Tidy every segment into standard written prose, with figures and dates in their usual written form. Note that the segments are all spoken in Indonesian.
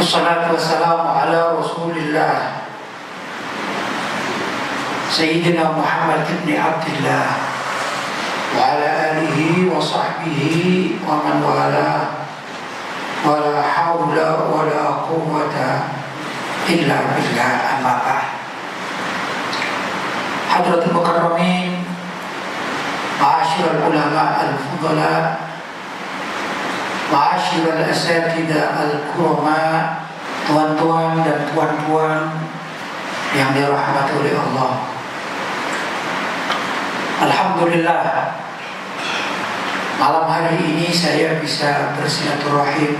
Wassalatu wassalamu ala Rasulillah Sayyidina Muhammad ibn Abdillah wa ala alihi wa sahbihi wa man wala wa la hawla wa la quwwata illa billah, amma ba'd. Hadratul mukarramin, ma'asyiral ulama al-fudala, ma'asyiral asatidah al-kurama, tuan-tuan dan puan-puan yang dirahmati oleh Allah. Alhamdulillah, malam hari ini saya bisa bersilaturahim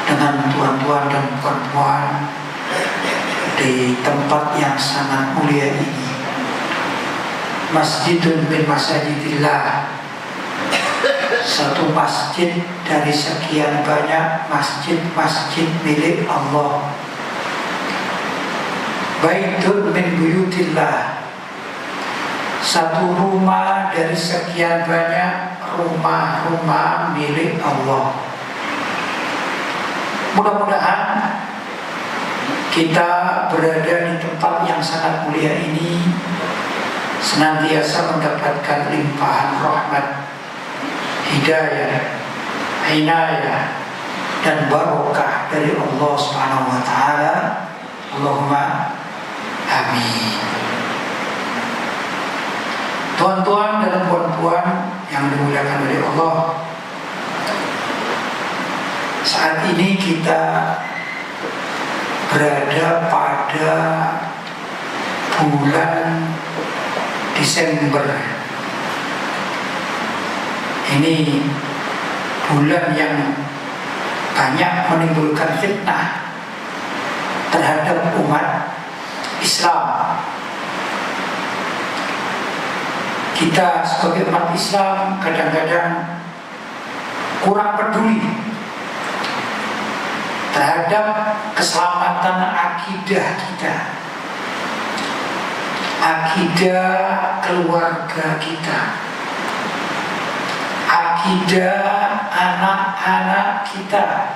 dengan tuan-tuan dan puan-puan di tempat yang sangat mulia ini, Masjidun min Masajidillah, satu masjid dari sekian banyak masjid-masjid milik Allah. Baitun min buyutillah, satu rumah dari sekian banyak rumah-rumah milik Allah. Mudah-mudahan kita berada di tempat yang sangat mulia ini senantiasa mendapatkan limpahan rahmat, hidayah, inayah, dan barokah dari Allah Subhanahu wa Ta'ala. Allahumma amin. Tuan-tuan dan puan-puan yang dimuliakan oleh Allah, saat ini kita berada pada bulan Desember. Ini bulan yang banyak menimbulkan fitnah terhadap umat Islam. Kita sebagai umat Islam kadang-kadang kurang peduli terhadap keselamatan akidah kita, akidah keluarga kita, akidah anak-anak kita,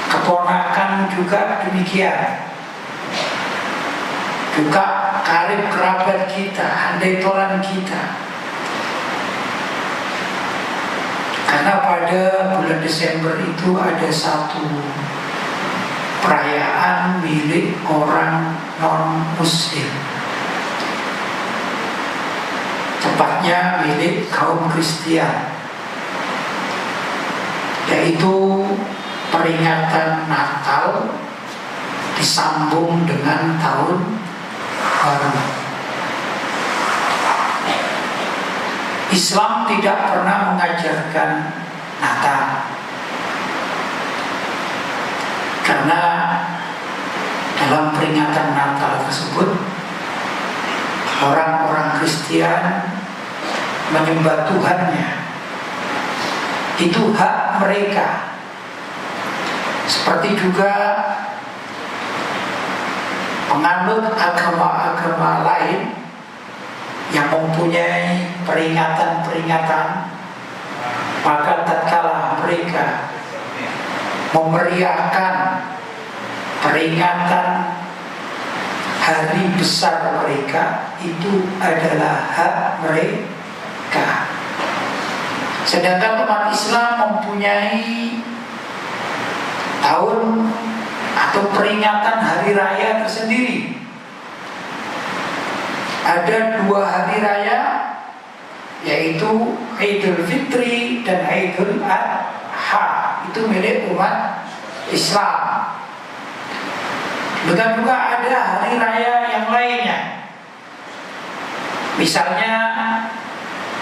keponakan juga demikian, juga karib kerabat kita, handai tolan kita. Karena pada bulan Desember itu ada satu perayaan milik orang non-muslim, tepatnya milik kaum Kristian, yaitu peringatan Natal disambung dengan tahun baru. Islam tidak pernah mengajarkan Natal, karena dalam peringatan Natal tersebut orang-orang Kristian menyembah Tuhannya. Itu hak mereka. Seperti juga penganut agama-agama lain yang mempunyai peringatan-peringatan, maka tatkala mereka memeriahkan peringatan hari besar mereka, itu adalah hak mereka. Sedangkan umat Islam mempunyai tahun atau peringatan hari raya tersendiri. Ada dua hari raya, yaitu Idul Fitri dan Idul Adha. Itu milik umat Islam. Juga ada hari raya yang lainnya, misalnya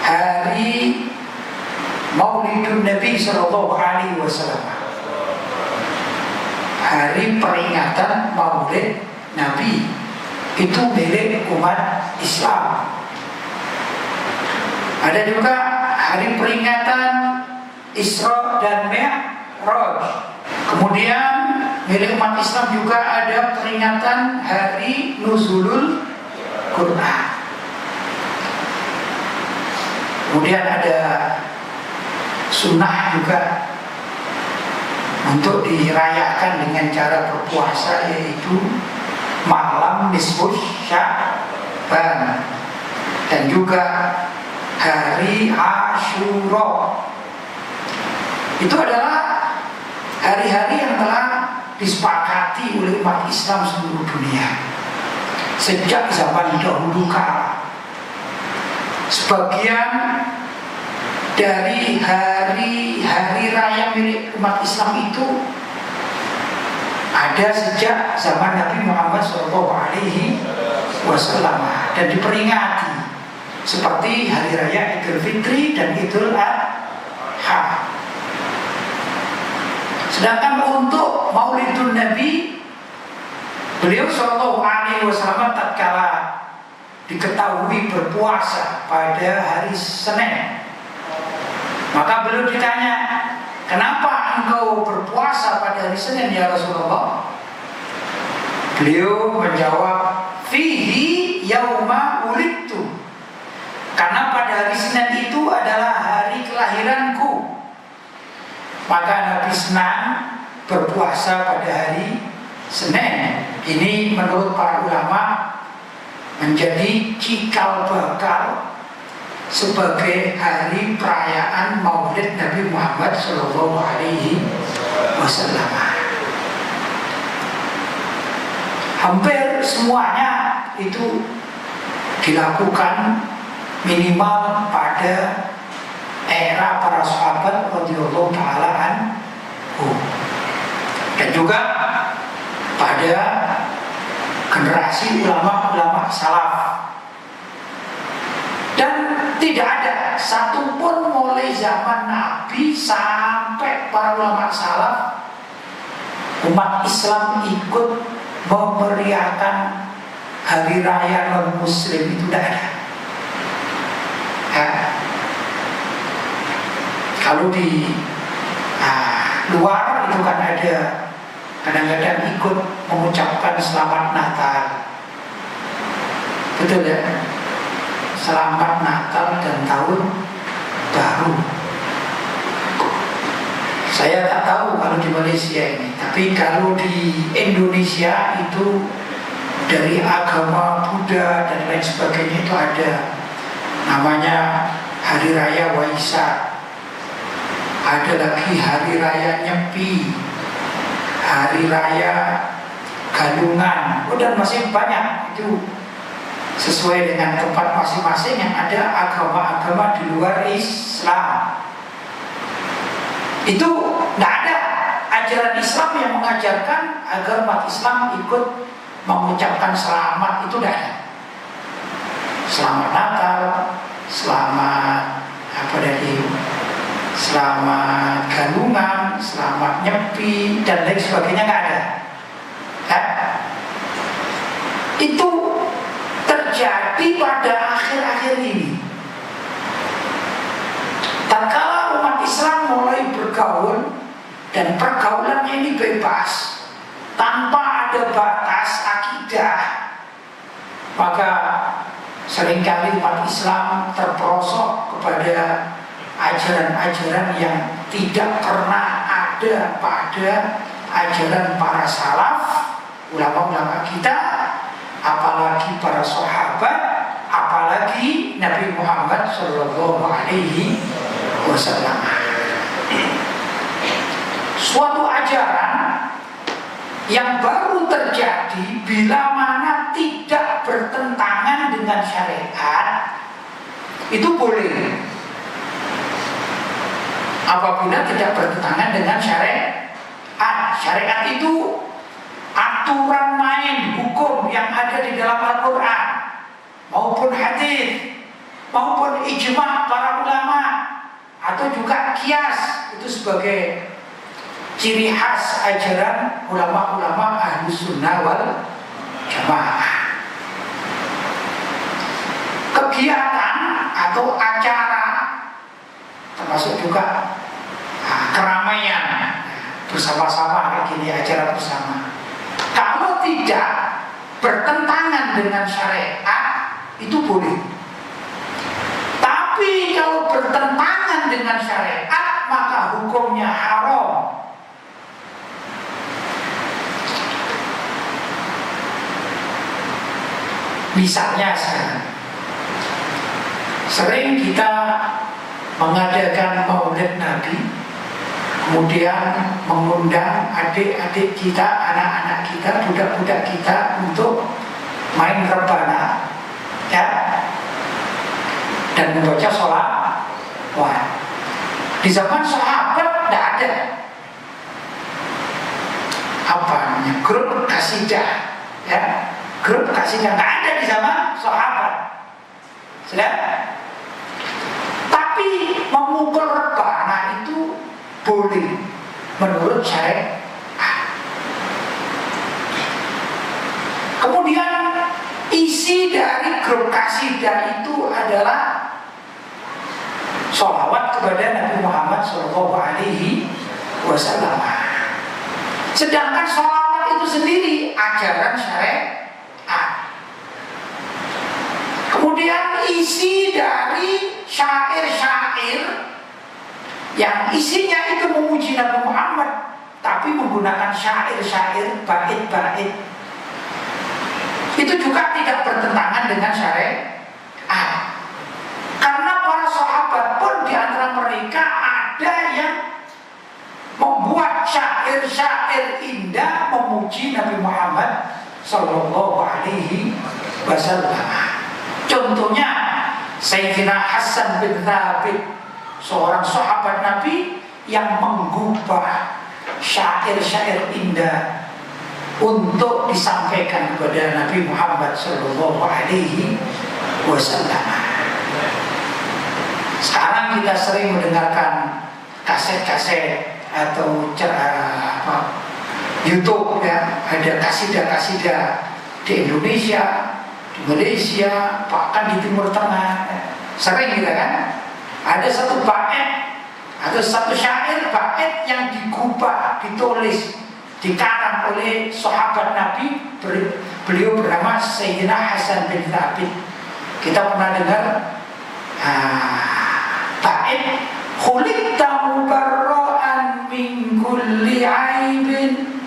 hari Maulidun Nabi Sallallahu Alaihi Wasallam, hari peringatan Maulid Nabi, itu milik umat Islam. Ada juga hari peringatan Isra dan Mi'raj. Kemudian milik umat Islam juga ada peringatan hari Nuzulul Quran. Kemudian ada sunnah juga untuk dirayakan dengan cara berpuasa, yaitu malam nisfus Sya'ban dan juga hari Asyura. Itu adalah hari-hari yang telah disepakati oleh umat Islam seluruh dunia sejak zaman dahulu kala. Sebagian dari hari raya milik umat Islam itu ada sejak zaman Nabi Muhammad SAW dan diperingati seperti hari raya Idul Fitri dan Idul Adha. Sedangkan untuk Maulidun Nabi, beliau SAW tatkala diketahui berpuasa pada hari Senin, maka beliau ditanya, kenapa engkau berpuasa pada hari Senin ya Rasulullah? Beliau menjawab, fihi yauma ulidtu, karena pada hari Senin itu adalah hari kelahiranku. Maka Nabi senang berpuasa pada hari Senin. Ini menurut para ulama menjadi cikal bakal sebagai hari perayaan Maulid Nabi Muhammad SAW. Hampir semuanya itu dilakukan minimal pada era para sahabat radhiyallahu ta'ala anhu, dan juga pada generasi ulama-ulama salaf. Dan tidak ada satupun mulai zaman Nabi sampai para ulama salaf umat Islam ikut memeriahkan hari raya non-muslim, itu tidak ada. Kalau di luar itu kan ada kadang-kadang ikut mengucapkan selamat Natal, betul ya? Selamat Natal dan Tahun Baru. Saya tak tahu kalau di Malaysia ini, tapi kalau di Indonesia itu dari agama Buddha dan lain sebagainya itu ada namanya Hari Raya Waisak. Ada lagi Hari Raya Nyepi, Hari Raya Galungan, dan masih banyak. Itu sesuai dengan tempat masing-masing yang ada agama-agama di luar Islam. Itu tidak ada ajaran Islam yang mengajarkan agar umat Islam ikut mengucapkan selamat, itu tidak ada. Selamat Natal, selamat selamat Galungan, selamat Nyepi dan lain sebagainya, nggak ada. Itu terjadi pada akhir-akhir ini. Tatkala umat Islam mulai bergaul dan pergaulannya ini bebas tanpa ada batas akidah, maka seringkali umat Islam terperosok kepada ajaran-ajaran yang tidak pernah ada pada ajaran para salaf, ulama-ulama kita, apalagi para sahabat, apalagi Nabi Muhammad SAW. Suatu ajaran yang baru terjadi bila mana tidak bertentangan dengan syariat, itu boleh. Apabila tidak bertentangan dengan syariat. Syariat itu aturan main hukum yang ada di dalam Al-Quran maupun hadis maupun ijma' para ulama, atau juga kias, itu sebagai ciri khas ajaran ulama-ulama Ahlus Sunnah wal Jamaah. Kegiatan atau acara, termasuk juga keramaian bersama-sama kayak gini, acara bersama, kalau tidak bertentangan dengan syariat itu boleh. Tapi kalau bertentangan dengan syariat maka hukumnya haram. Misalnya sekarang sering kita mengadakan maulid Nabi, kemudian mengundang adik-adik kita, anak-anak kita, budak-budak kita untuk main rebana, ya, dan membaca sholat. Wah, di zaman sahabat tidak ada apa namanya grup kasidah, ya, grup kasidah tidak ada di zaman sahabat. Sudah. Tapi memukul rebana itu boleh menurut syariat. Kemudian isi dari grup kasidah itu adalah sholawat kepada Nabi Muhammad SAW. Sedangkan sholawat itu sendiri ajaran syariat. Kemudian isi dari syair-syair yang isinya itu memuji Nabi Muhammad, tapi menggunakan syair-syair, bait-bait, itu juga tidak bertentangan dengan syariat. Karena para sahabat pun di antara mereka ada yang membuat syair-syair indah memuji Nabi Muhammad Sallallahu Alaihi Wasallam. Contohnya Sayyidina Hasan bin Thabit, seorang sahabat Nabi yang menggubah syair-syair indah untuk disampaikan kepada Nabi Muhammad Sallallahu Alaihi Wasallam. Sekarang kita sering mendengarkan kaset-kaset atau YouTube, ya, ada kasidah-kasidah di Indonesia, di Malaysia, bahkan di Timur Tengah. Sering kita kan ada satu bait atau satu syair bait yang digubah, ditulis, dikarang oleh sahabat Nabi. Beliau bernama Sayyidina Hasan bin Thabit. Kita pernah dengar bait khuliqta mubarra'an min kulli aibin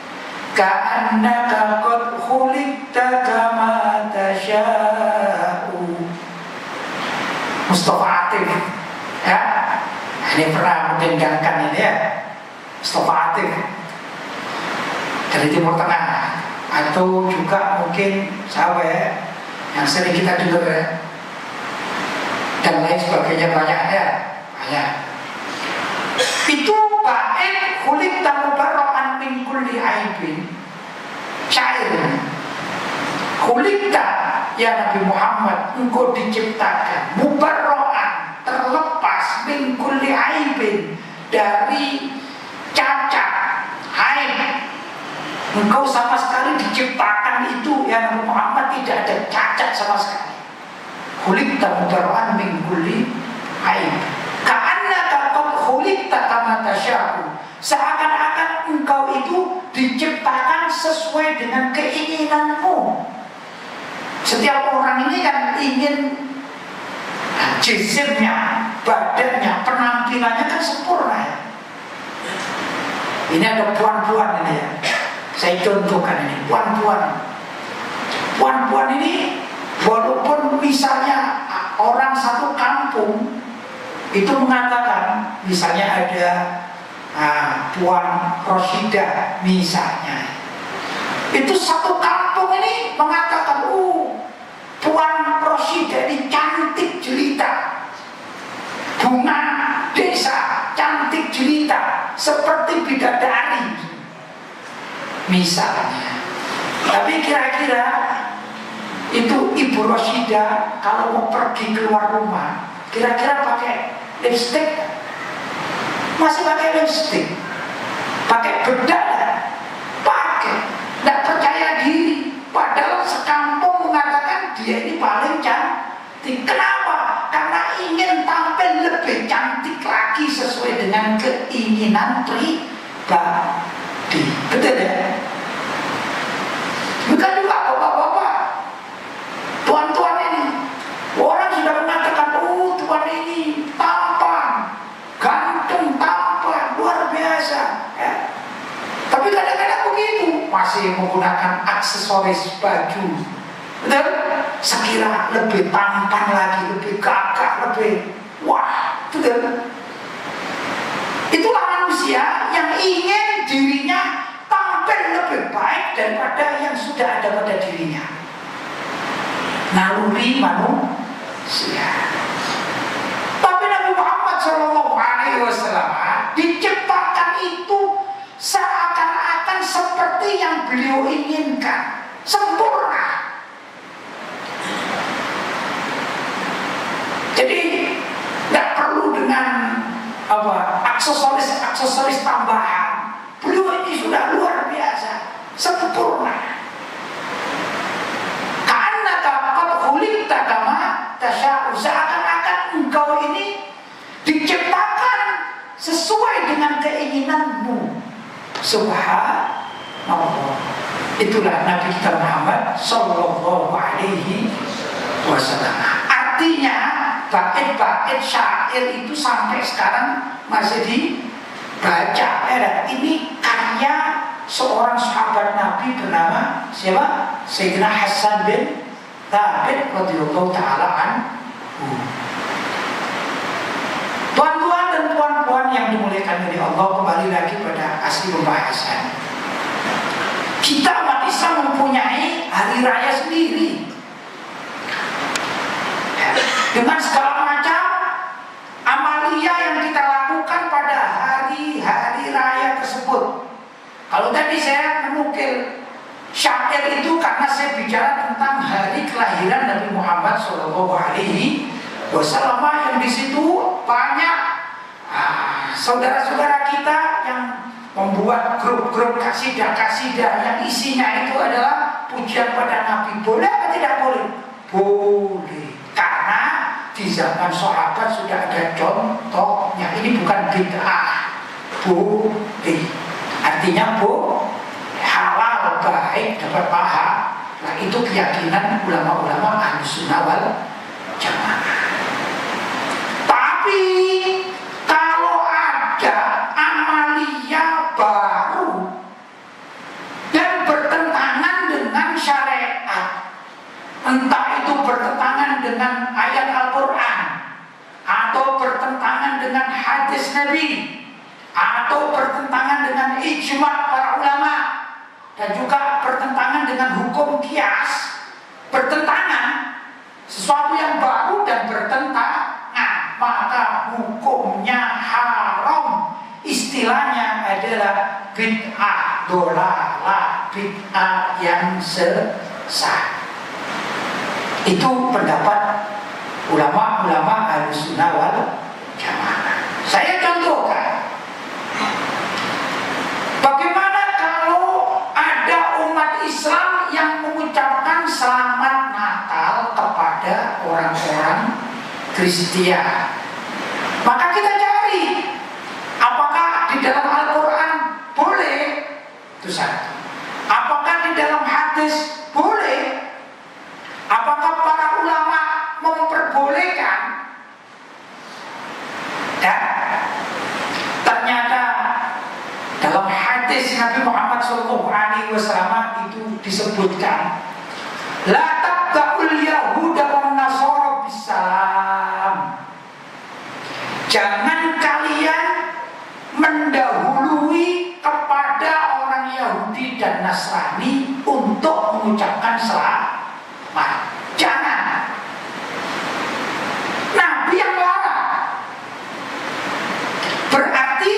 ka'annaka qad khuliqta kama tasha'u. Mustafa Atif, ya, ini pernah mendengarkan ini, ya, Mustafa Atif dari Timur Tengah, atau juga mungkin sahabat, ya, yang sering kita dengar, ya, dan lain sebagainya, banyak, ya, banyak. Itu bait khuliqta mubarra'an min kulli aibin, syair. Khuliqta, ya Nabi Muhammad, engkau diciptakan mubarra'an, terlepas, min kulli aibin, dari cacat, aib. Engkau sama sekali diciptakan itu, ya Nabi Muhammad, tidak ada cacat sama sekali. Khuliqta mubarra'an min kulli aib ka'annaka qad khuliqta kama tasya'u, seakan-akan engkau itu diciptakan sesuai dengan keinginanmu. Setiap orang ini kan ingin jisimnya, badannya, penampilannya kan sempurna, ya. Ini ada puan-puan ini, ya. Saya contohkan ini, puan-puan. Puan-puan ini walaupun misalnya orang satu kampung itu mengatakan, misalnya ada Puan Rosidah misalnya, itu satu kampung ini mengatakan, Puan Rosidah ini cantik jelita, bunga desa cantik jelita, seperti bidadari misalnya. Tapi kira-kira itu Ibu Rosidah kalau mau pergi keluar rumah, kira-kira pakai lipstik? Masih pakai lipstik? Pakai bedak? Pakai. Tidak percaya diri. Padahal sekampung mengatakan dia ini paling cantik. Kenapa? Karena ingin tampil lebih cantik lagi sesuai dengan keinginan pribadi. Betul, ya? Bukan juga bapak-bapak, tuan-tuan ini. Orang sudah mengatakan, tuan ini tampan, ganteng, tampan, luar biasa, ya. Tapi kadang-kadang begitu, masih menggunakan aksesoris baju, betul? sekira lebih tampan lagi, lebih gagah, lebih wah, betul. Itulah manusia yang ingin dirinya tampil lebih baik daripada yang sudah ada pada dirinya. Naluri manusia. Tapi Nabi Muhammad SAW diciptakan itu seakan-akan seperti yang beliau inginkan, sempurna. Jadi tidak perlu dengan aksesoris tambahan. Beliau ini sudah luar biasa, sempurna. Karena qad khuliqta kama tasya'u, seakan-akan engkau ini diciptakan sesuai dengan keinginanmu. Subhanallah. Itulah Nabi kita Muhammad sallallahu alaihi wasallam. Artinya bait-bait syair itu sampai sekarang masih dibaca. Ini karya seorang sahabat Nabi bernama siapa? Sayyidina Hasan bin Thabit radhiyallahu taala anhu. Tuan-tuan dan puan-puan yang dimuliakan oleh Allah, kembali lagi pada asli pembahasan. Kita umat Islam mempunyai hari raya sendiri dengan segala macam amalia yang kita lakukan pada hari-hari raya tersebut. Kalau tadi saya menukil syair itu karena saya bicara tentang hari kelahiran Nabi Muhammad SAW, yang di situ banyak saudara-saudara kita yang membuat grup-grup kasidah-kasidah yang isinya itu adalah pujian pada Nabi. Boleh atau tidak boleh? Boleh. Karena di zaman sahabat sudah ada contohnya. Ini bukan bid'ah. Boleh. Artinya halal, baik, dapat pahala. Nah, itu keyakinan ulama-ulama Ahlussunnah wal Jamaah. Tapi kalau ada amalia baru dan bertentangan dengan syariat, entah itu bertentangan dengan ayat Al-Quran, atau bertentangan dengan hadis Nabi, atau bertentangan dengan ijma' para ulama, dan juga bertentangan dengan hukum qiyas, bertentangan, sesuatu yang baru dan bertentangan, maka hukumnya haram. Istilahnya adalah bid'ah dolalah, bid'ah yang sesat. Itu pendapat ulama-ulama Ahlussunnah wal Jamaah. Saya contohkan, bagaimana kalau ada umat Islam yang mengucapkan selamat Natal kepada orang-orang Kristian. Maka kita cari apakah di dalam Al-Quran boleh, itu satu. Apakah di dalam hadis boleh? Apakah para ulama memperbolehkan? Dan ternyata dalam hadis Nabi Muhammad SAW itu disebutkan, la tabda'ul yahuda wan nasara bisalam. Jangan kalian mendahului kepada orang Yahudi dan Nasrani untuk mengucapkan selamat. Jangan. Nabi yang larang. Berarti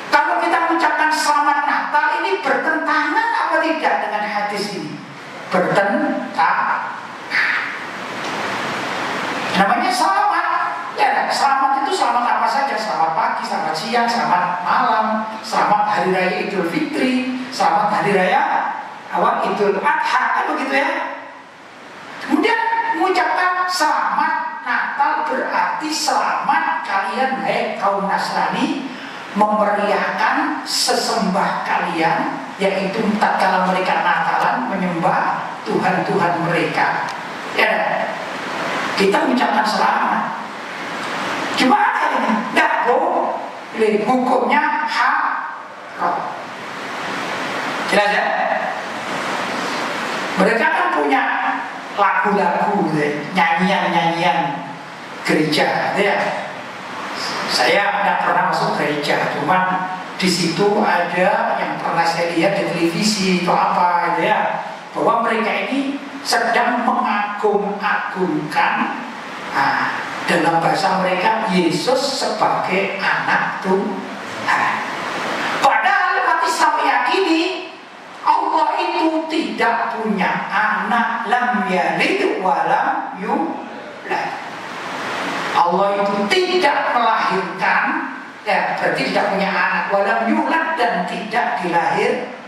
kalau kita mengucapkan selamat Natal ini bertentangan apa tidak dengan hadis ini? Bertentangan. Namanya selamat. Ya, selamat itu selamat apa saja. Selamat pagi, selamat siang, selamat malam, selamat hari raya Idul Fitri, selamat hari raya Idul Adha, kan begitu ya. Kemudian mengucapkan selamat Natal berarti selamat kalian hai kaum Nasrani memeriahkan sesembah kalian, yaitu tatkala mereka Natalan menyembah Tuhan-Tuhan mereka. Ya, kita mengucapkan selamat. Gimana ini? Tidak boleh, hukumnya haram. Jelas ya? Mereka kan punya lagu-lagu, nyanyian-nyanyian gereja, ya. Saya tidak pernah masuk gereja, cuman di situ ada yang pernah saya lihat di televisi atau apa, ya, bahwa mereka ini sedang mengagung-agungkan dalam bahasa mereka Yesus sebagai anak Tuhan. Padahal umat Islam meyakini Allah itu tidak punya anak, lam yalid wa lam yulad. Allah itu tidak melahirkan, ya berarti tidak punya anak, wa lam yulad, dan tidak dilahirkan.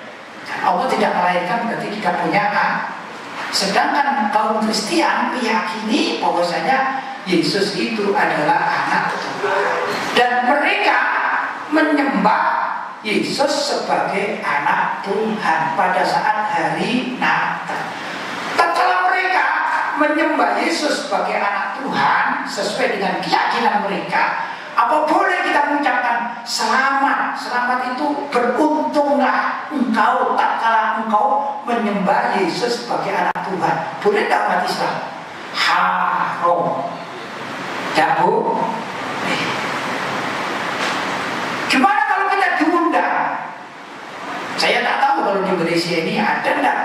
Allah tidak melahirkan berarti tidak punya anak. Sedangkan kaum Kristen meyakini bahwasanya Yesus itu adalah anak Tuhan, dan mereka menyembah Yesus sebagai anak Tuhan pada saat hari Natal. Tatkala mereka menyembah Yesus sebagai anak Tuhan sesuai dengan keyakinan mereka, apa boleh kita mengucapkan selamat? Selamat itu beruntunglah engkau tatkala engkau menyembah Yesus sebagai anak Tuhan. Boleh tidak umat Islam? Haram. Ya Bu. Gimana kalau kita diundang? Saya tak tahu kalau di Indonesia ini ada enggak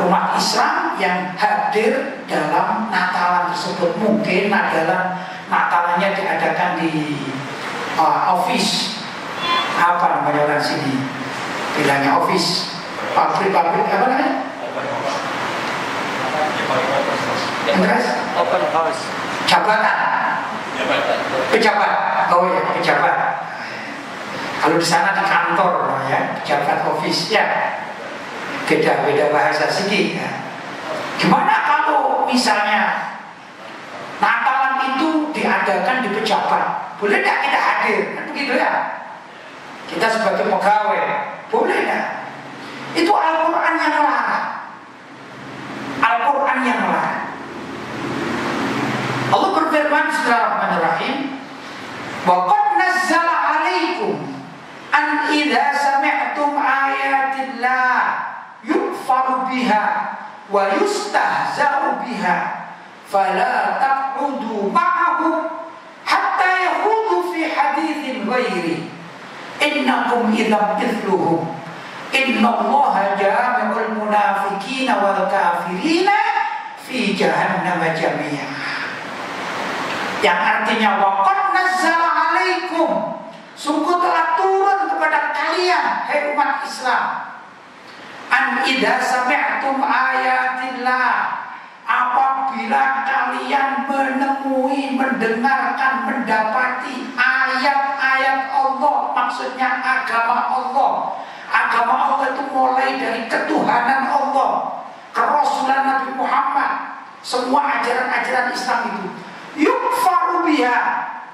umat Islam yang hadir dalam Natalan tersebut. Mungkin adalah Natalannya diadakan di office, apa namanya orang sini bilangnya office, pabrik-pabrik apa namanya? Open house. Jabatan. Pejabat. Oh ya, pejabat. Kalau di sana di kantor, ya, pejabat office, ya. Beda-beda bahasa sedikit. Ya. Gimana kalau misalnya Natalan itu diadakan di pejabat? Boleh tidak kita hadir? Kan begitu ya? Kita sebagai pegawai, boleh tidak? Itu Al-Quran yang melarang. Al-Quran yang melarang. Allah berfirman Bismillahirrahmanirrahim, wa qad nazzala 'alaikum an idza sami'tum ayatillah yukfaru biha wa yustahza'u biha fala taq'udu ma'ahum hatta yakhudu fi haditsin ghairi innakum idzam mithluhum innallaha jami'ul munafiqina wal kafirina fi jahannam jami'a. Yang artinya waqad nazzala 'alaikum, sungguh telah turun kepada kalian hai umat Islam, an idza sami'tum ayatillah, apabila kalian menemui, mendengarkan, mendapati ayat-ayat Allah, maksudnya agama Allah. Agama Allah itu mulai dari ketuhanan Allah, kerasulan Nabi Muhammad, semua ajaran-ajaran Islam itu yukfaru biha,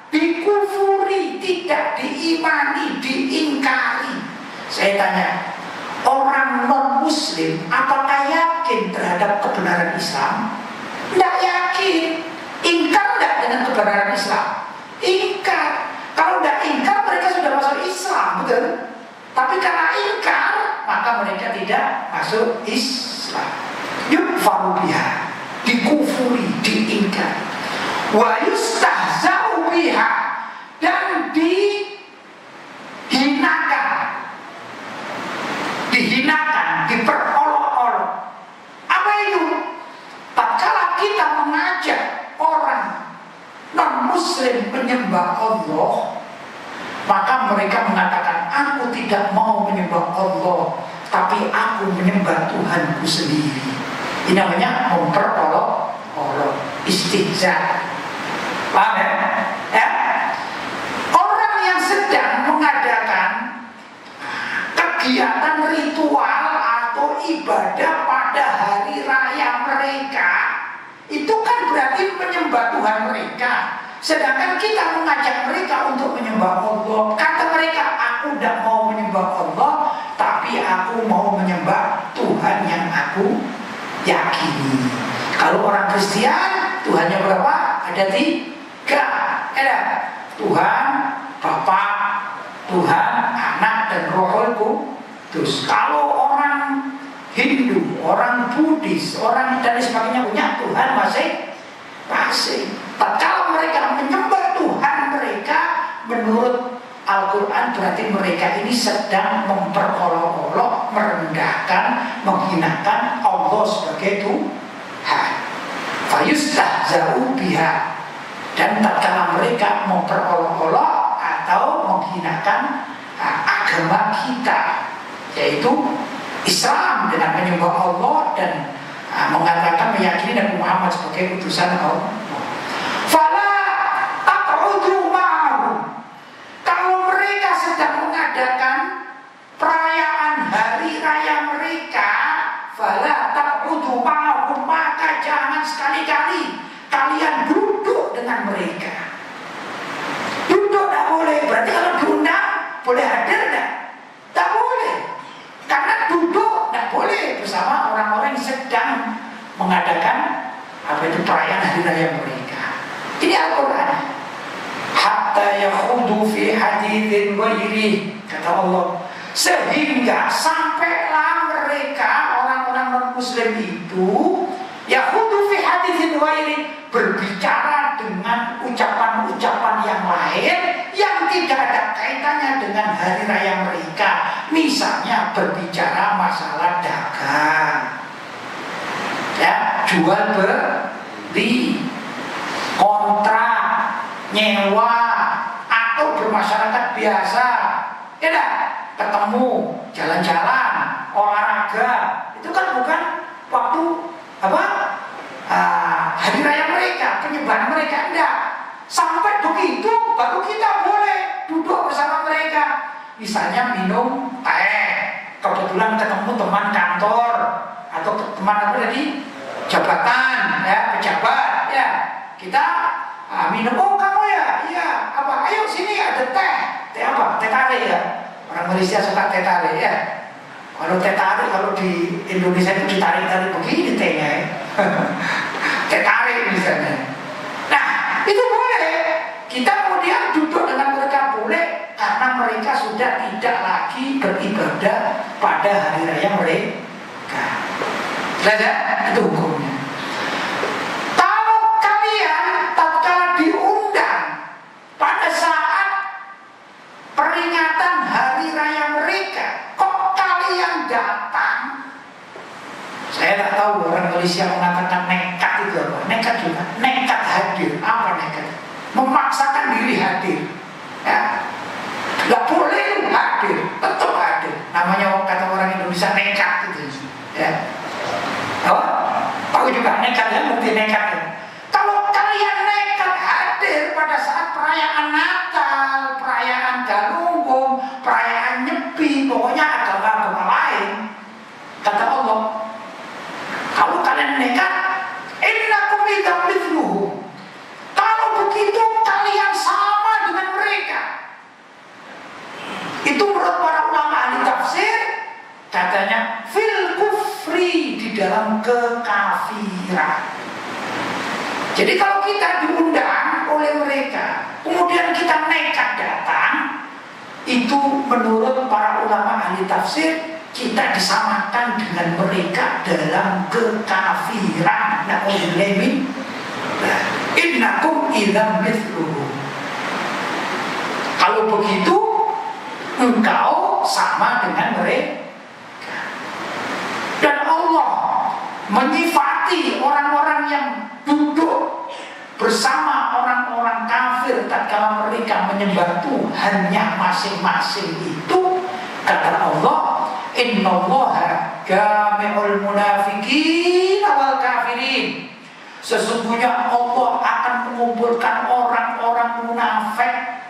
dikufuri, tidak diimani, diingkari. Saya tanya, orang non-muslim apakah yakin terhadap kebenaran Islam? Tidak yakin. Ingkar tidak dengan kebenaran Islam? Ingkar. Kalau tidak ingkar mereka sudah masuk Islam, betul? Tapi karena ingkar maka mereka tidak masuk Islam. Yukfaru biha, dikufuri, diingkari. Wa yustahza'u biha, dan dihinakan, diperolok-olok. Apa itu? Tatkala kita mengajak orang non-muslim menyembah Allah, maka mereka mengatakan, aku tidak mau menyembah Allah, tapi aku menyembah Tuhanku sendiri. Ini namanya memperolok-olok, istihza. Paham ya? Ya? Orang yang sedang mengadakan kegiatan ritual atau ibadah pada hari raya mereka, itu kan berarti menyembah Tuhan mereka. Sedangkan kita mengajak mereka untuk menyembah Allah. Kata mereka, aku tidak mau menyembah Allah, tapi aku mau menyembah Tuhan yang aku yakini. Kalau orang Kristen, Tuhannya berapa? Ada 3. Ada Tuhan Bapa, Tuhan Anak, dan Roh Kudus. Kalau orang Hindu, orang Buddhis, orang dan sebagainya punya Tuhan masing-masing. Tatkala mereka menyembah Tuhan mereka menurut Al-Quran, berarti mereka ini sedang memperolok-olok, merendahkan, menghinakan Allah sebagai Tuhan. Fayustahza'u biha. Dan tatkala mereka memperolok-olok atau menghinakan agama kita, yaitu Islam, dengan menyembah Allah dan mengatakan meyakini Nabi Muhammad sebagai utusan Allah. Fala taq'udu ma'ahum. Kalau mereka sedang mengadakan perayaan hari raya mereka, fala taq'udu ma'ahum, maka jangan sekali-kali kalian duduk dengan mereka. Duduk tak boleh. Berarti kalau diundang boleh hadir tak? Tak boleh. Karena duduk tak boleh bersama orang-orang yang sedang mengadakan perayaan hari raya mereka. Ini Al-Quran. Hatta yakhudu fi hadithin ghairi, kata Allah, sehingga sampailah mereka orang-orang non-muslim itu yakhudu fi hadithin ghairi, berbicara dengan ucapan-ucapan yang lain yang tidak ada kaitannya dengan hari raya mereka. Misalnya berbicara masalah dagang, ya, jual beli, kontrak, nyewa, atau bermasyarakat biasa, ya dah, ketemu, jalan-jalan, olahraga. Itu kan bukan waktu hari raya mereka, penyembahan mereka. Enggak. Sampai begitu baru kita boleh duduk bersama mereka. Misalnya minum teh, kebetulan ketemu teman kantor atau teman apa tadi, jabatan, ya, pejabat, ya, kita minum. Oh kamu ya, iya, apa? Ayo sini ada teh, teh apa? Teh tarik ya. Orang Malaysia suka teh tarik ya. Kalau teh tarik, kalau di Indonesia itu ditarik-tarik begini tehnya ya. Teh tarik misalnya. Nah, itu boleh. Kita kemudian duduk dengan mereka boleh, karena mereka sudah tidak lagi beribadah pada hari raya mereka. Jelas, itu hukumnya. Kalau kalian tatkala diundang pada saat peringatan hari raya mereka, kok kalian datang? Saya tak tahu orang Malaysia mengatakan nekat itu apa. Nekat juga, nekat hadir. Apa nekat? Memaksakan diri hadir, ya. Gak boleh hadir, tetap hadir. Namanya kata orang Indonesia nekat gitu, ya. Oh, tahu juga nekat ya, berarti nekat ya. Kalau kalian nekat hadir pada saat perayaan Natal, perayaan Galunggung, perayaan Nyepi, pokoknya agama-agama lain, kata Allah, kalau kalian nekat, innakum idzam mithluhum. Kalau begitu kalian sama dengan mereka. Itu menurut para ulama ahli tafsir, katanya fil kufri, di dalam kekafiran. Jadi kalau kita diundang oleh mereka, kemudian kita nekat datang, itu menurut para ulama ahli tafsir, kita disamakan dengan mereka dalam kekafiran. Innakum idzam mithluhum. Kalau begitu engkau sama dengan mereka. Dan Allah menyifati orang-orang yang duduk bersama orang-orang kafir tatkala mereka menyembah Tuhannya masing-masing itu, kata Allah, innallaha jami'ul munafiqin wal kafirin. Sesungguhnya Allah akan mengumpulkan orang-orang munafik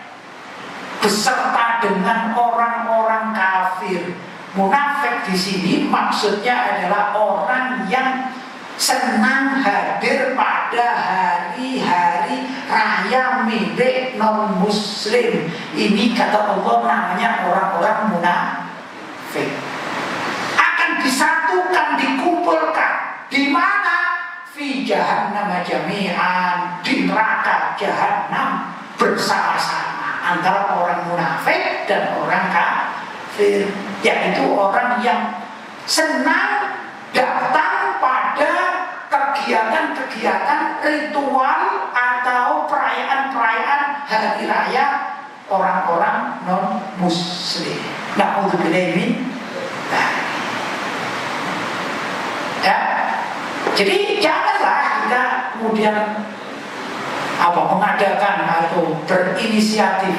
beserta dengan orang-orang kafir. Munafik di sini maksudnya adalah orang yang senang hadir pada hari-hari raya milik non-muslim. Ini kata Allah namanya orang-orang munafik. Akan disatukan, dikumpulkan. Di mana? Fi jahannam jami'an, di neraka jahannam bersama-sama antara orang munafik dan orang kafir, yaitu orang yang senang datang pada kegiatan-kegiatan ritual atau perayaan-perayaan hari raya orang-orang non-muslim. Na'udzubillah min dzalik. Ya, jadi janganlah kita kemudian mengadakan atau berinisiatif.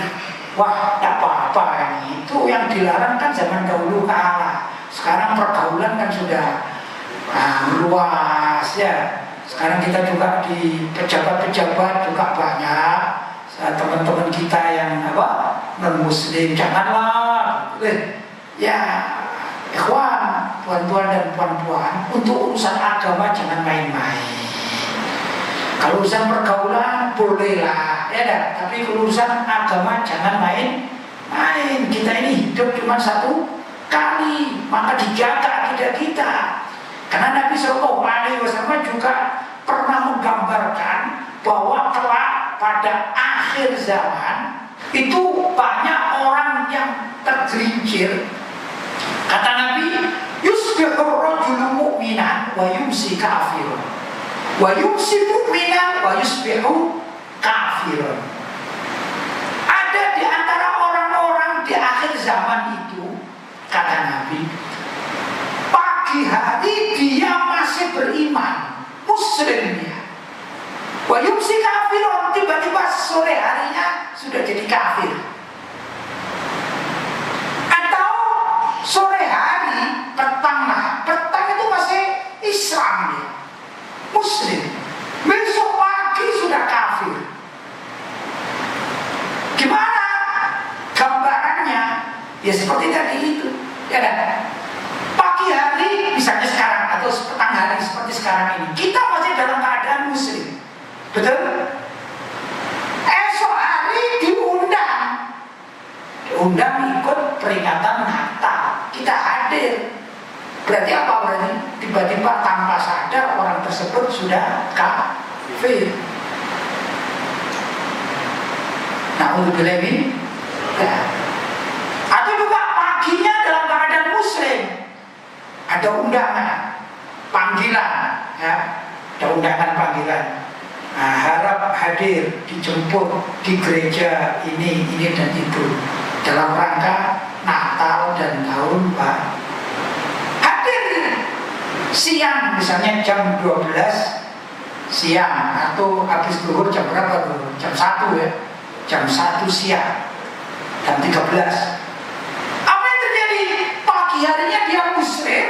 Wah, tak apa-apa ini. Itu yang dilarang kan zaman dahulu kala. Sekarang pergaulan kan sudah luas ya. Sekarang kita juga di pejabat-pejabat juga banyak teman-teman kita yang non-muslim. Janganlah ya ikhwan, tuan-tuan dan puan-puan, untuk urusan agama jangan main-main. Kalau urusan pergaulan bolehlah, ya dah. Tapi kalau urusan agama jangan main-main. Kita ini hidup cuma satu kali, maka dijaga akidah kita. Karena Nabi SAW juga pernah menggambarkan bahwa kelak pada akhir zaman itu banyak orang yang tergelincir. Kata Nabi, yusbihur rajulu mu'minan wa yumsi kafirun, wa yumsi mu'minan wa yusbihu kafirun. Ada di antara orang-orang di akhir zaman itu, kata Nabi, pagi hari dia masih beriman, muslim dia, wa yumsi kafirun, tiba-tiba sore harinya sudah jadi kafir. Atau sore hari, petang itu masih Islam dia, muslim, besok pagi sudah kafir. Gimana gambarannya? Ya seperti tadi itu, ya kan? Pagi hari misalnya sekarang atau petang hari seperti sekarang ini, kita masih dalam keadaan muslim, betul? Esok hari diundang ikut peringatan Natal, kita hadir. Berarti apa? Berarti tiba-tiba tanpa sadar orang tersebut sudah kafir. Na'udzubillah min dzalik. Atau juga paginya dalam keadaan muslim, ada undangan, panggilan, ya, ada undangan panggilan. Harap hadir, dijemput di gereja ini dan itu dalam rangka Natal dan tahun baru. Hadir siang, misalnya jam 12 siang, atau habis zuhur jam berapa tuh? Jam 1 ya, jam 1 siang, jam 13. Apa yang terjadi? Pagi harinya dia muslim,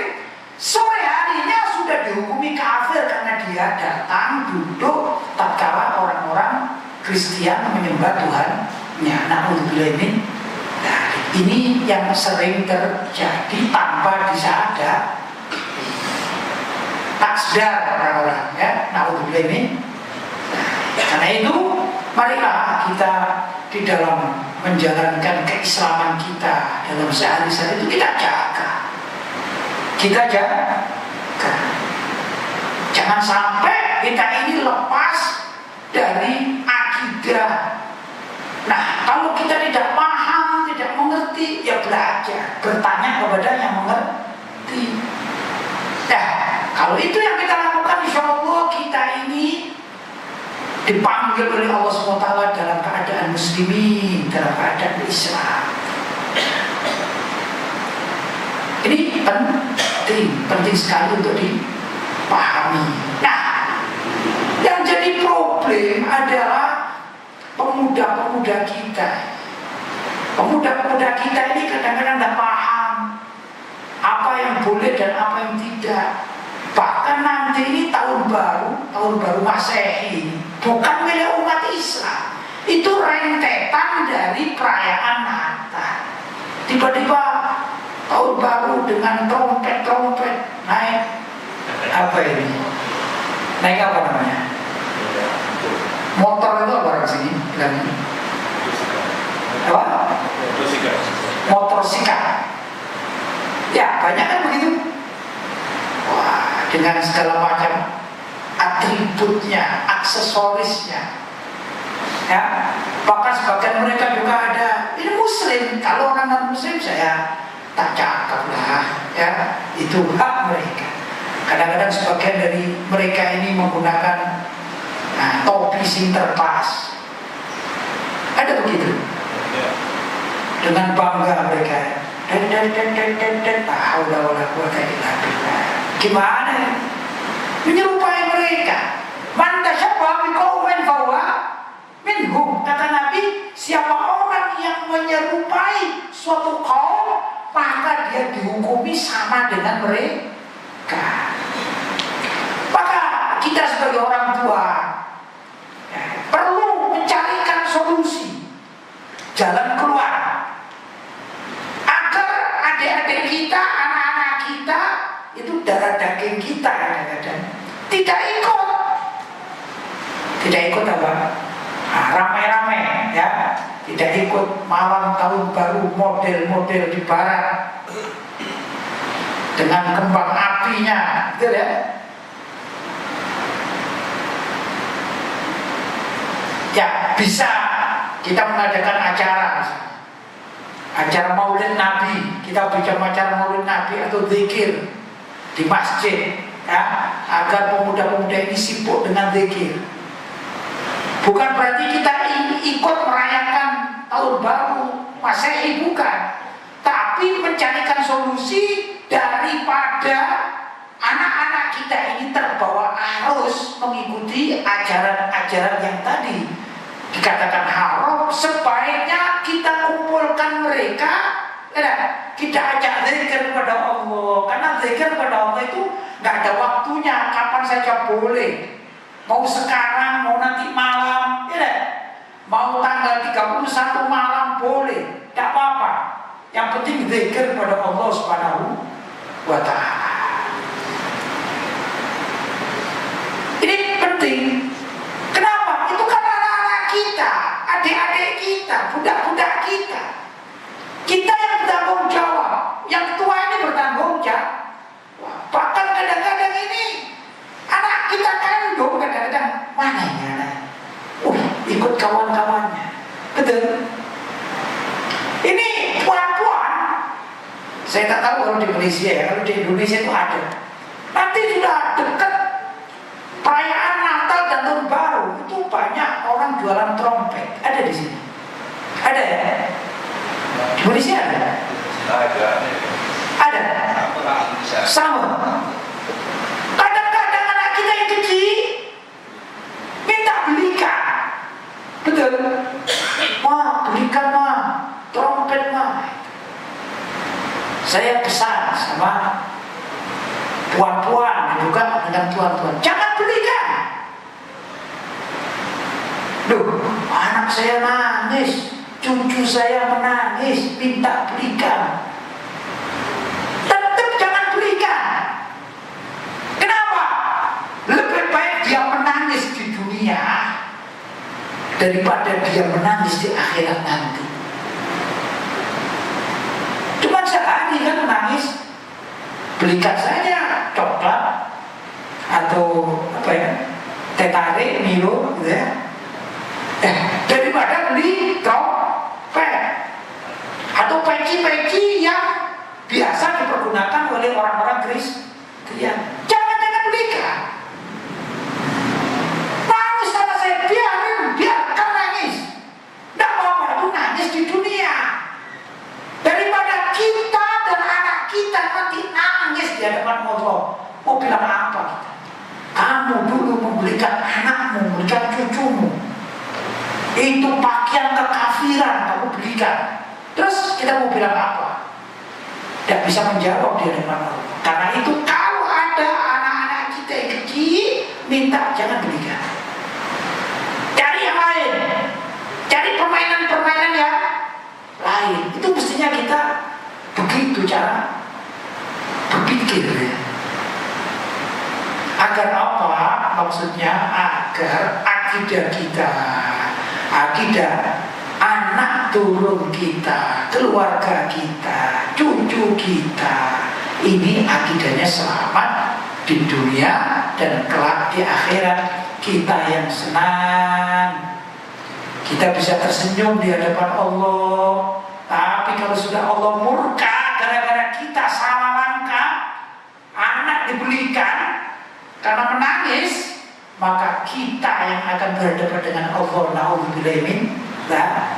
sore harinya sudah dihukumi kafir karena dia datang duduk tatkala orang-orang Kristian menyembah Tuhannya. Na'udzubillah min dzalik. Ini yang sering terjadi tanpa disadari. Tak sadar orang-orang, ya. Na'udzubillah min dzalik. Karena itu marilah kita di dalam menjalankan keislaman kita dalam sehari-hari itu kita jaga. Jangan sampai kita ini lepas dari akidah. Nah, kalau kita tidak paham, tidak mengerti, ya belajar, bertanya kepada yang mengerti. Nah, kalau itu yang kita lakukan, insya Allah kita ini dipanggil oleh Allah SWT dalam keadaan muslimin, dalam keadaan Islam. Ini penting sekali untuk dipahami. Nah, yang jadi problem adalah pemuda-pemuda kita. Pemuda-pemuda kita ini kadang-kadang tidak paham apa yang boleh dan apa yang tidak. Bahkan nanti ini tahun baru Masehi, bukan milik umat Islam. Itu rentetan dari perayaan Natal. Tiba-tiba tahun baru dengan trompet naik apa ini? Naik apa namanya? Motor itu apa orang sini? Apa? Motorsikal. Ya, banyak kan begitu. Wah, dengan segala macam atributnya, aksesorisnya. Ya, bahkan sebagian mereka juga ada ini muslim. Kalau orang non muslim saya tak cakap lah, ya, itu hak mereka. Kadang-kadang sebagian dari mereka ini menggunakan topi sinterklas. Ada begitu. Dengan bangga mereka. Gimana? Menyerupai mereka. Man tasyabbaha biqaumin fahuwa minhum. Kata Nabi, siapa orang yang menyerupai suatu kaum, maka dia dihukumi sama dengan mereka. Maka kita sebagai orang tua perlu mencarikan solusi, jalan keluar, agar adik-adik kita, anak-anak kita, itu darah daging kita kadang-kadang tidak ikut apa? Ramai-ramai ya, tidak ikut malam tahun baru model-model di barat dengan kembang apinya, gitu ya. Ya bisa kita mengadakan acara Maulid Nabi, kita bikin acara Maulid Nabi atau zikir di masjid, ya, agar pemuda-pemuda ini sibuk dengan zikir. Bukan berarti kita ikut merayakan tahun baru Masehi, bukan, tapi mencarikan solusi daripada anak-anak kita ini terbawa arus mengikuti ajaran-ajaran yang tadi dikatakan haram. Sebaiknya kita kumpulkan mereka, ya, kita ajak zikir kepada Allah, karena zikir kepada Allah itu nggak ada waktunya, kapan saja boleh. Mau sekarang, mau nanti malam, ya, mau tanggal 31 malam boleh, tidak apa-apa. Yang penting zikir kepada Allah Subhanahu wa Ta'ala. Ini penting. Kenapa? Itu kan anak-anak kita, adik-adik kita, budak-budak kita. Kita yang bertanggung jawab, yang tua ini bertanggung jawab. Bahkan kadang-kadang ini anak kita kandung, kadang-kadang mana ini anak? Ikut kawan-kawannya. Betul. Ini puan-puan. Saya tak tahu kalau di Malaysia ya, kalau di Indonesia itu ada. Nanti sudah dekat perayaan Natal dan Tahun Baru, itu banyak orang jualan trompet. Ada di sini. Ada ya? Di Malaysia ada? Ada. Sama. Kadang-kadang anak kita yang kecil minta belikan. Betul. Wah, belikan mah trompet mah. Saya pesan sama puan-puan juga dengan tuan-tuan, jangan belikan. Duh, anak saya nangis, cucu saya menangis, minta belikan. Tetap jangan belikan. Kenapa? Lebih baik dia menangis di dunia daripada dia menangis di akhirat nanti. Cuma sehari kan menangis, belikan saja coklat atau apa ya, teh tarik, Milo, gitu ya. Daripada beli trompet atau peci-peci yang biasa dipergunakan oleh orang-orang Kristen. Jangan belikan. Nangis sama saya, biarkan nangis. Tidak apa-apa, itu nangis di dunia. Daripada kita dan anak kita nanti nangis di hadapan Allah. Mau bilang apa kita? Kamu dulu membelikan anakmu, membelikan cucumu, itu pakaian kekafiran kamu belikan. Terus kita mau bilang apa? Tidak bisa menjawab di hadapan Allah. Karena itu kalau ada anak-anak kita yang kecil, minta jangan belikan. Cari yang lain, cari permainan-permainan yang lain. Itu mestinya kita begitu cara berpikir ya. Agar apa? Maksudnya agar akidah kita, akidah anak turun kita, keluarga kita, cucu kita, ini akidahnya selamat di dunia dan kelak di akhirat. Kita yang senang, kita bisa tersenyum di hadapan Allah. Tapi kalau sudah Allah murka gara-gara kita salah langkah, anak anak dibelikan karena menangis, maka kita yang akan berhadapan dengan Allah. Na'udzubillahi min dzalik.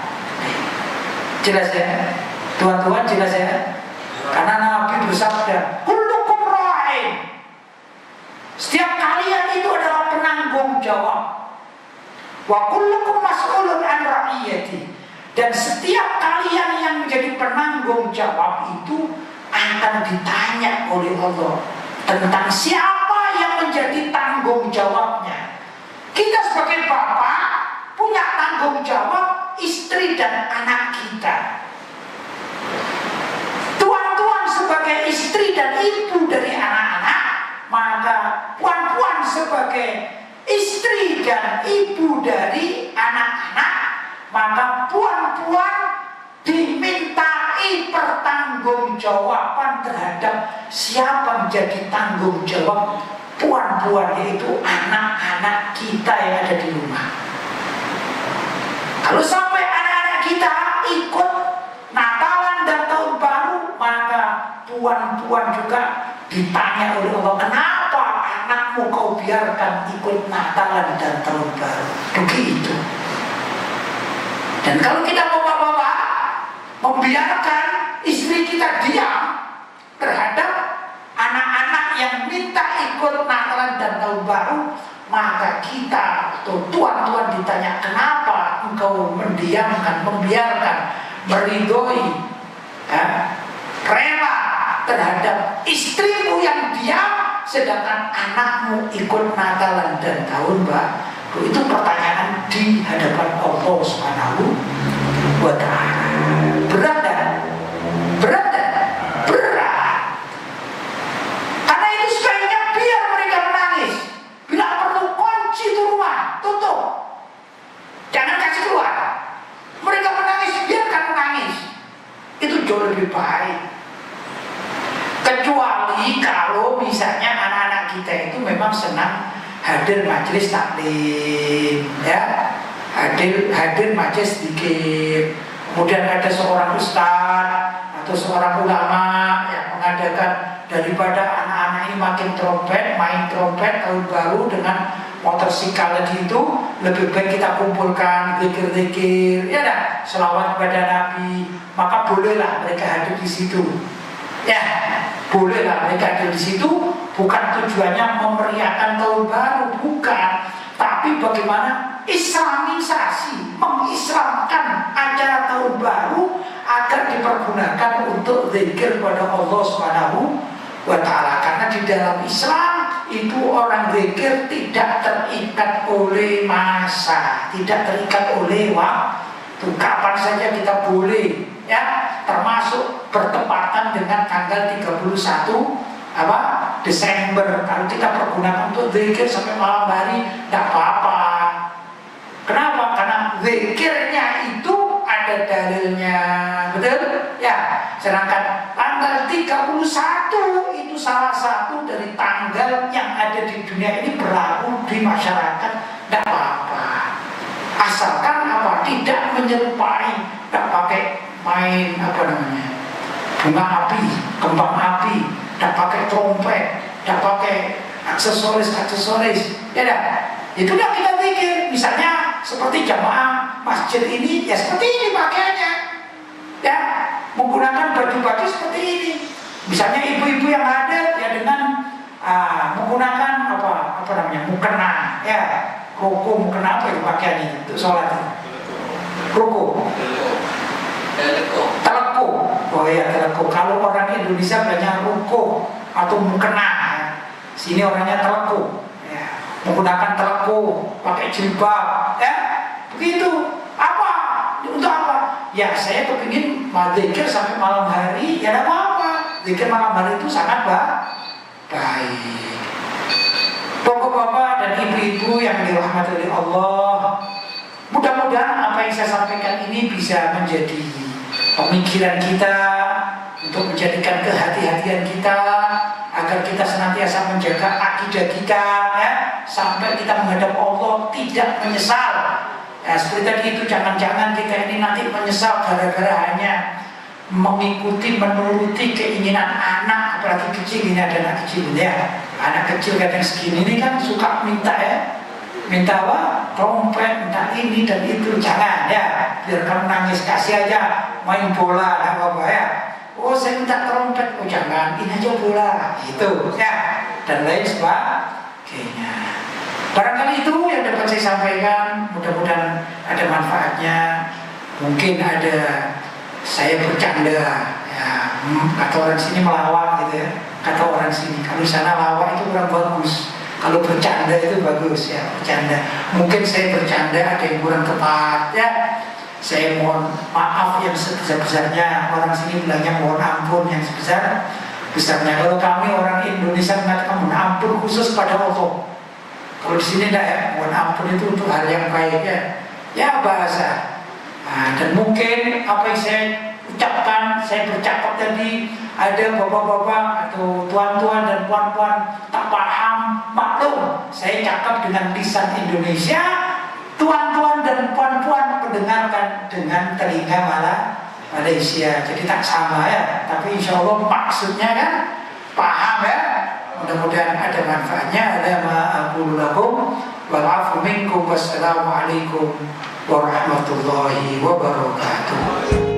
Jelas ya? Tuan-tuan jelas ya? Karena Nabi bersabda, kullukum ra'in. Setiap kalian itu adalah penanggung jawab. Wa kullukum mas'ulun an ra'iyati. Dan setiap kalian yang menjadi penanggung jawab itu akan ditanya oleh Allah tentang siapa yang menjadi tanggung jawabnya. Kita sebagai bapak punya tanggung jawab istri dan anak kita. Tuan-tuan sebagai istri dan ibu dari anak-anak, maka puan-puan sebagai istri dan ibu dari anak-anak, maka puan-puan dimintai pertanggungjawaban terhadap siapa menjadi tanggung jawab puan-puan, yaitu anak-anak kita yang ada di rumah. Kalau sampai anak-anak kita ikut Natalan dan Tahun Baru, maka puan-puan juga ditanya oleh Allah, kenapa anakmu kau biarkan ikut Natalan dan Tahun Baru? Begitu. Dan kalau kita bapak-bapak membiarkan istri kita diam terhadap anak-anak yang minta ikut Natalan dan Tahun Baru, maka kita atau tuan-tuan ditanya, kenapa engkau mendiamkan, membiarkan, meridhoi, rela terhadap istrimu yang diam, sedangkan anakmu ikut Natalan dan Tahun Baru? Itu pertanyaan di hadapan Allah Subhanahu wa Ta'ala. Berat kan? Berat kan? Berat. Karena itu sebaiknya biar mereka menangis. Bila perlu kunci itu rumah, tutup, jangan kasih keluar. Mereka menangis, biarkan menangis. Itu jauh lebih baik. Kecuali kalau misalnya anak-anak kita itu memang senang hadir majelis taklim, ya, hadir majelis zikir. Kemudian ada seorang ustaz atau seorang ulama yang mengadakan, daripada anak-anak ini makin trompet, main trompet Tahun Baru dengan motorsikal lagi, itu lebih baik kita kumpulkan zikir-zikir, ya dah, selawat kepada Nabi. Maka bolehlah mereka hadir di situ, ya, bolehlah mereka hadir di situ. Bukan tujuannya memeriahkan Tahun Baru, bukan, tapi bagaimana islamisasi, mengislamkan acara Tahun Baru agar dipergunakan untuk zikir kepada Allah Subhanahu wa Ta'ala. Karena di dalam Islam itu orang zikir tidak terikat oleh masa, tidak terikat oleh waktu. Kapan saja kita boleh, ya, termasuk bertepatan dengan tanggal 31 Desember. Kalau kita pergunakan untuk zikir sampai malam hari, tidak apa-apa. Kenapa? Karena zikirnya itu ada dalilnya, betul? Ya. Sedangkan tanggal 31 itu salah satu dari tanggal yang ada di dunia ini berlaku di masyarakat, tidak apa-apa. Asalkan apa? Tidak menyerupai, tidak pakai main bunga api, kembang api, tidak pakai trompet, tidak pakai aksesoris, ya dah. Itu dah kita pikir. Misalnya seperti jamaah masjid ini, ya seperti ini pakaiannya, ya, menggunakan baju-baju seperti ini. Misalnya ibu-ibu yang ada, ya dengan menggunakan mukena, ya, roko, mukena, apa itu pakaiannya untuk sholat? Roko, teleko. Oh iya, teleko. Kalau orang Indonesia banyak roko atau mukena, ya. Sini orangnya teleko, ya. Menggunakan teleko, pakai jilbab, ya, begitu. Apa? Untuk apa? Ya, saya kepingin zikir sampai malam hari, ya tidak apa-apa. Zikir malam hari itu sangat baik. Bapak-bapak dan ibu-ibu yang dirahmati oleh Allah, mudah-mudahan apa yang saya sampaikan ini bisa menjadi pemikiran kita, untuk menjadikan kehati-hatian kita, agar kita senantiasa menjaga akidah kita, ya, sampai kita menghadap Allah tidak menyesal. Ya, seperti tadi itu, jangan-jangan kita ini nanti menyesal gara-gara hanya mengikuti, menuruti keinginan anak, apalagi kecil. Ini ada anak kecil ya, anak kecil kadang segini ini kan suka minta ya, minta apa? Trompet, minta ini dan itu. Jangan ya, biar kamu nangis, kasih aja main bola apa ya. Oh saya minta trompet, oh jangan, ini aja bola itu ya, dan lain sebagainya. Barangkali itu yang dapat saya sampaikan, mudah-mudahan ada manfaatnya. Mungkin ada saya bercanda ya, kata orang sini melawak gitu ya, kata orang sini. Kalau sana lawak itu kurang bagus, kalau bercanda itu bagus ya, bercanda. Mungkin saya bercanda ada yang kurang tepat ya, saya mohon maaf yang sebesar-besarnya. Orang sini bilangnya mohon ampun yang sebesar-besarnya. Kalau kami orang Indonesia mengatakan mohon ampun khusus pada Allah. Kalau di sini enggak ya, mohon ampun itu untuk hal yang baik ya bahasa. Nah, dan mungkin apa yang saya ucapkan, saya bercakap tadi, ada bapak-bapak atau tuan-tuan dan puan-puan tak paham, maklum. Saya cakap dengan lisan Indonesia, tuan-tuan dan puan-puan mendengarkan dengan telinga Malaysia. Jadi tak sama ya, tapi insya Allah maksudnya kan paham ya. Mudah-mudahan ada manfaatnya. Ada ma'akul lakum wa'afu minkum. Wassalamualaikum warahmatullahi wabarakatuh.